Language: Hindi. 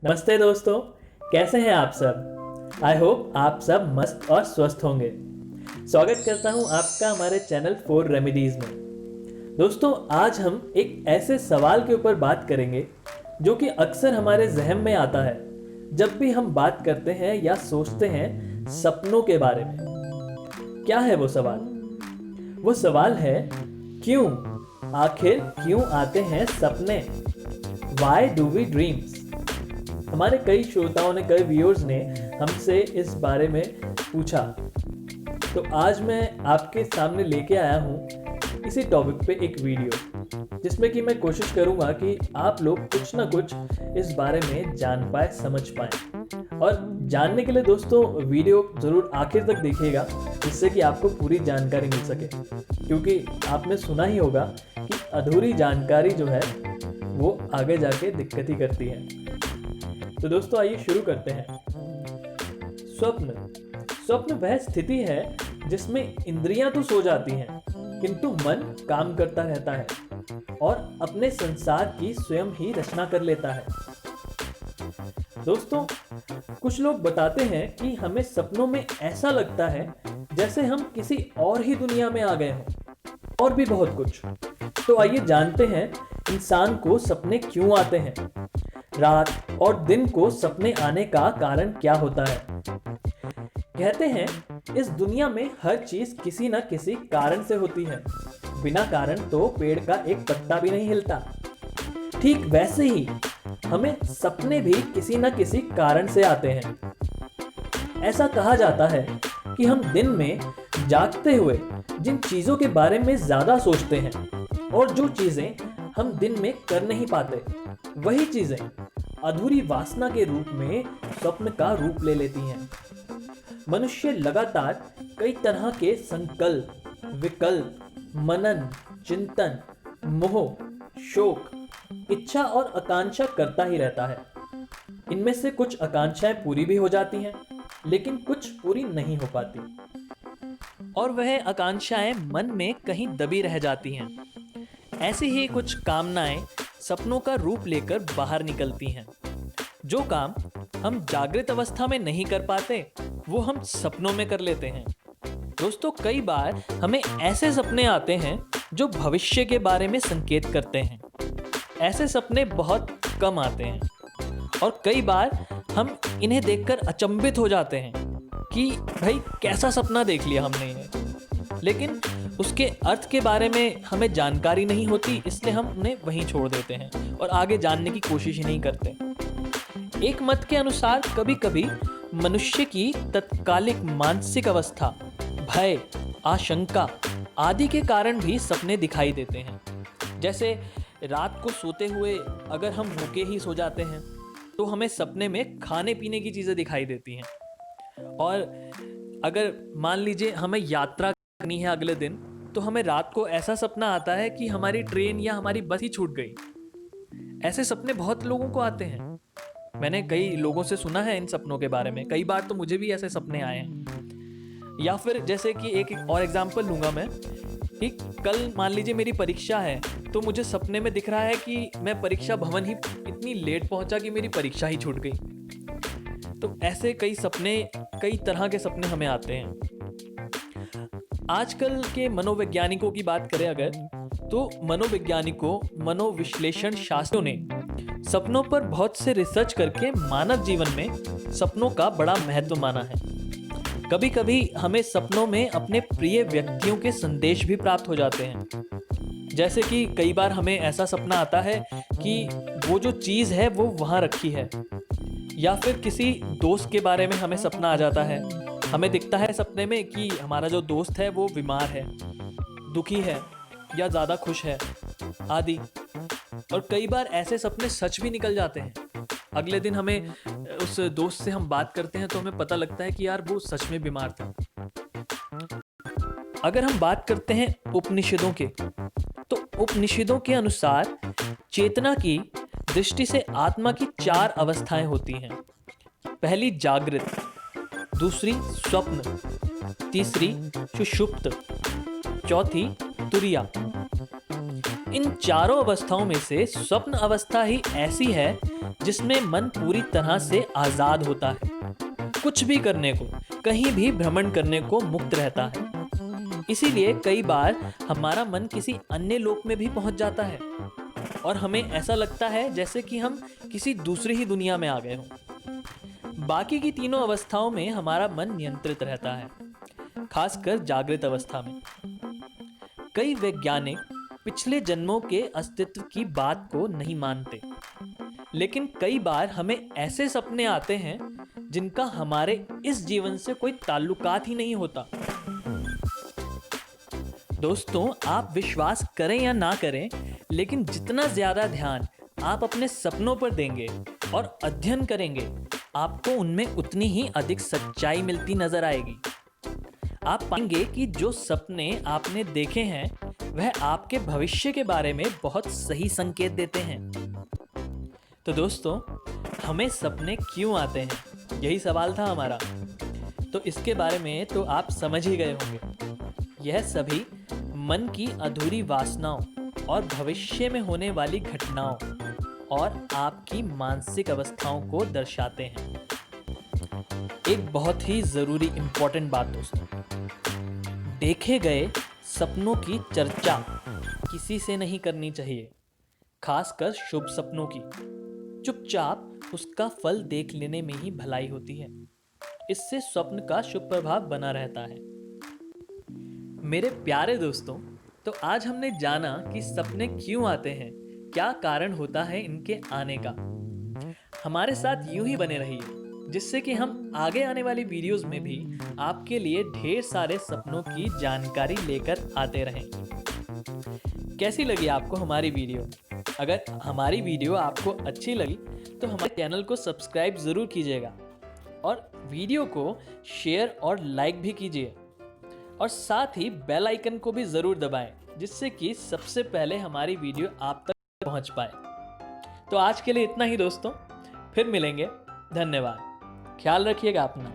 नमस्ते दोस्तों, कैसे हैं आप सब। आई होप आप सब मस्त और स्वस्थ होंगे। स्वागत करता हूं आपका हमारे चैनल फॉर रेमेडीज में। दोस्तों, आज हम एक ऐसे सवाल के ऊपर बात करेंगे जो कि अक्सर हमारे जहन में आता है जब भी हम बात करते हैं या सोचते हैं सपनों के बारे में। क्या है वो सवाल? वो सवाल है, क्यों? आखिर क्यों आते हैं सपने? Why do we dreams? हमारे कई श्रोताओं ने, कई व्यूअर्स ने हमसे इस बारे में पूछा, तो आज मैं आपके सामने लेके आया हूँ इसी टॉपिक पे एक वीडियो, जिसमें कि मैं कोशिश करूँगा कि आप लोग कुछ ना कुछ इस बारे में जान पाए, समझ पाए। और जानने के लिए दोस्तों वीडियो ज़रूर आखिर तक देखिएगा, जिससे कि आपको पूरी जानकारी मिल सके, क्योंकि आपने सुना ही होगा कि अधूरी जानकारी जो है वो आगे जाके दिक्कत ही करती है। तो दोस्तों आइए शुरू करते हैं। स्वप्न वह स्थिति है जिसमें इंद्रियां तो सो जाती हैं, किंतु मन काम करता रहता है और अपने संसार की स्वयं ही रचना कर लेता है। दोस्तों, कुछ लोग बताते हैं कि हमें सपनों में ऐसा लगता है जैसे हम किसी और ही दुनिया में आ गए हों, और भी बहुत कुछ। तो आइए जानते हैं इंसान को सपने क्यों आते हैं, रात और दिन को सपने आने का कारण क्या होता है। कहते हैं इस दुनिया में हर चीज किसी न किसी कारण से होती है, बिना कारण तो पेड़ का एक पत्ता भी नहीं हिलता। ठीक वैसे ही हमें सपने भी किसी न किसी कारण से आते हैं। ऐसा कहा जाता है कि हम दिन में जागते हुए जिन चीजों के बारे में ज्यादा सोचते हैं और जो चीजें हम दिन में कर नहीं पाते, वही चीजें अधूरी वासना के रूप में स्वप्न का रूप ले लेती हैं। मनुष्य लगातार कई तरह के संकल्प, विकल्प, मनन, चिंतन, मोह, शोक, इच्छा और आकांक्षा करता ही रहता है। इनमें से कुछ आकांक्षाएं पूरी भी हो जाती हैं, लेकिन कुछ पूरी नहीं हो पाती, और वह आकांक्षाएं मन में कहीं दबी रह जाती हैं। ऐसी ही कुछ कामनाएं सपनों का रूप लेकर बाहर निकलती हैं। जो काम हम जागृत अवस्था में नहीं कर पाते, वो हम सपनों में कर लेते हैं। दोस्तों, कई बार हमें ऐसे सपने आते हैं जो भविष्य के बारे में संकेत करते हैं। ऐसे सपने बहुत कम आते हैं, और कई बार हम इन्हें देखकर अचंभित हो जाते हैं कि भाई कैसा सपना देख लिया हमने ये। लेकिन उसके अर्थ के बारे में हमें जानकारी नहीं होती, इसलिए हम उन्हें वहीं छोड़ देते हैं और आगे जानने की कोशिश ही नहीं करते। एक मत के अनुसार कभी कभी मनुष्य की तत्कालिक मानसिक अवस्था, भय, आशंका आदि के कारण भी सपने दिखाई देते हैं। जैसे रात को सोते हुए अगर हम भूखे ही सो जाते हैं तो हमें सपने में खाने पीने की चीज़ें दिखाई देती हैं। और अगर मान लीजिए हमें यात्रा करनी है अगले दिन, तो हमें रात को ऐसा सपना आता है कि हमारी ट्रेन या हमारी बस ही छूट गई। ऐसे सपने बहुत लोगों को आते हैं। मैंने कई लोगों से सुना है इन सपनों के बारे में। कई बार तो मुझे भी ऐसे सपने आए हैं। या फिर जैसे कि एक और एग्जांपल लूंगा मैं कि कल मान लीजिए मेरी परीक्षा है, तो मुझे सपने में दिख रहा है कि मैं परीक्षा भवन ही इतनी लेट पहुंचा कि मेरी परीक्षा ही छूट गई। तो ऐसे कई सपने, कई तरह के सपने हमें आते हैं। आजकल के मनोवैज्ञानिकों की बात करें अगर, तो मनोवैज्ञानिकों, मनोविश्लेषण शास्त्रियों ने सपनों पर बहुत से रिसर्च करके मानव जीवन में सपनों का बड़ा महत्व माना है। कभी कभी हमें सपनों में अपने प्रिय व्यक्तियों के संदेश भी प्राप्त हो जाते हैं। जैसे कि कई बार हमें ऐसा सपना आता है कि वो जो चीज़ है वो वहाँ रखी है, या फिर किसी दोस्त के बारे में हमें सपना आ जाता है। हमें दिखता है सपने में कि हमारा जो दोस्त है वो बीमार है, दुखी है या ज़्यादा खुश है आदि। और कई बार ऐसे सपने सच भी निकल जाते हैं। अगले दिन हमें उस दोस्त से हम बात करते हैं तो हमें पता लगता है कि यार वो सच में बीमार था। अगर हम बात करते हैं उपनिषदों के, तो उपनिषदों के अनुसार चेतना की दृष्टि से आत्मा की 4 अवस्थाएं होती हैं। पहली जागृत, दूसरी स्वप्न, तीसरी सुषुप्त, चौथी तुरिया। इन चारों अवस्थाओं में से स्वप्न अवस्था ही ऐसी है जिसमें मन पूरी तरह से आजाद होता है, कुछ भी करने को, कहीं भी भ्रमण करने को मुक्त रहता है। इसीलिए कई बार हमारा मन किसी अन्य लोक में भी पहुंच जाता है और हमें ऐसा लगता है जैसे कि हम किसी दूसरी ही दुनिया में आ गए हों। बाकी की तीनों अवस्थाओं में हमारा मन नियंत्रित रहता है, खासकर जागृत अवस्था में। कई वैज्ञानिक पिछले जन्मों के अस्तित्व की बात को नहीं मानते, लेकिन कई बार हमें ऐसे सपने आते हैं जिनका हमारे इस जीवन से कोई ताल्लुकात ही नहीं होता। दोस्तों, आप विश्वास करें या ना करें, लेकिन जितना ज्यादा ध्यान आप अपने सपनों पर देंगे और अध्ययन करेंगे, आपको उनमें उतनी ही अधिक सच्चाई मिलती नजर आएगी। आप पाएंगे कि जो सपने आपने देखे हैं वह आपके भविष्य के बारे में बहुत सही संकेत देते हैं। तो दोस्तों, हमें सपने क्यों आते हैं, यही सवाल था हमारा। तो इसके बारे में तो आप समझ ही गए होंगे। यह सभी मन की अधूरी वासनाओं और भविष्य में होने वाली घटनाओं और आपकी मानसिक अवस्थाओं को दर्शाते हैं। एक बहुत ही जरूरी इंपॉर्टेंट बात दोस्तों, देखे गए सपनों की चर्चा किसी से नहीं करनी चाहिए, खासकर शुभ सपनों की। चुपचाप उसका फल देख लेने में ही भलाई होती है। इससे स्वप्न का शुभ प्रभाव बना रहता है। मेरे प्यारे दोस्तों, तो आज हमने जाना कि सपने क्यों आते हैं, क्या कारण होता है इनके आने का। हमारे साथ यूं ही बने रहिए, जिससे कि हम आगे आने वाली वीडियोस में भी आपके लिए ढेर सारे सपनों की जानकारी लेकर आते रहेंगे। कैसी लगी आपको हमारी वीडियो? अगर हमारी वीडियो आपको अच्छी लगी तो हमारे चैनल को सब्सक्राइब ज़रूर कीजिएगा और वीडियो को शेयर और लाइक भी कीजिए, और साथ ही बेल आइकन को भी ज़रूर दबाएं, जिससे कि सबसे पहले हमारी वीडियो आप तक पहुंच पाए। तो आज के लिए इतना ही दोस्तों, फिर मिलेंगे। धन्यवाद। ख्याल रखिएगा अपना।